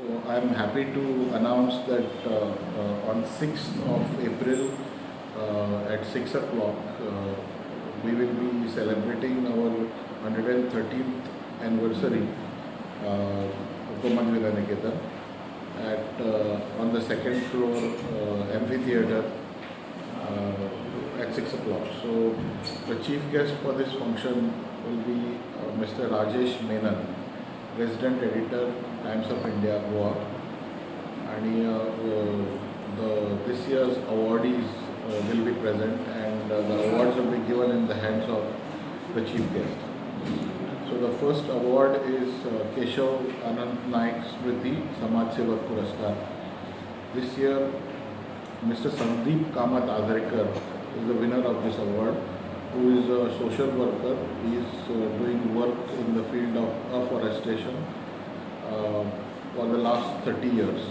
So I am happy to announce that on 6th of April at 6 o'clock we will be celebrating our 113th anniversary of Goman Niketan on the second floor amphitheater at 6 o'clock. So the chief guest for this function will be Mr. Rajesh Menon, resident editor, Times of India, Goa, and this year's awardees will be present, and the awards will be given in the hands of the chief guest. So the first award is Keshav Anant Naik Smriti Samaj Sevak Puraskar. This year, Mr. Sandeep Kamath Azrekar is the winner of this award, who is a social worker. He is doing work in the field of afforestation for the last 30 years.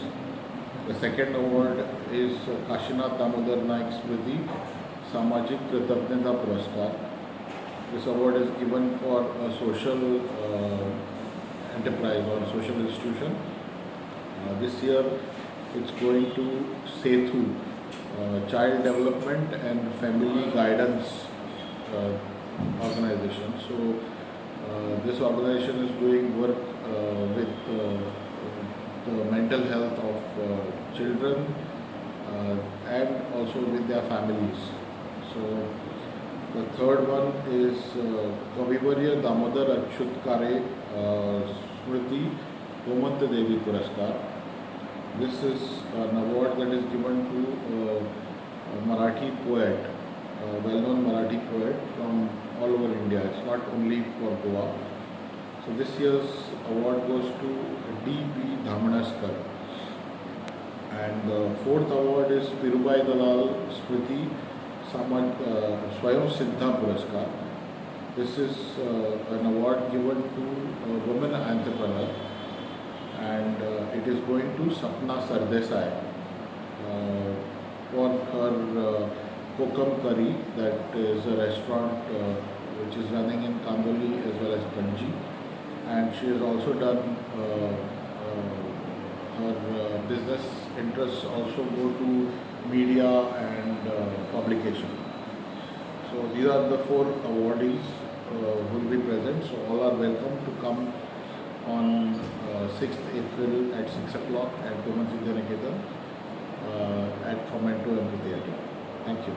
The second award is Kashinath Damodar Naik Smriti Samajik Kritagnyata Puraskar. This award is given for a social enterprise or social institution. This year it's going to Sethu, Child Development and Family Guidance organization. So this organization is doing work with the mental health of children and also with their families. So the third one is Kavivarya Damodar Achyut Kare Smriti Gomanta Devi Puraskar. This is an award that is given to a Marathi poet, well-known Marathi poet from all over India. It's not only for Goa. So this year's award goes to D.P. Dhamanaskar. And the fourth award is Pirubai Dalal Smriti Swayam Siddha Puraskar. This is an award given to a woman entrepreneur, and it is going to Sapna Sardesai for her Kokam Curry, that is a restaurant which is running in Kandoli as well as Panji, and she has also done her business interests also go to media and publication. So these are the four awardees who will be present. So all are welcome to come on 6th April at 6 o'clock at Goman Niketan at Fomento Amphitheatre. Thank you.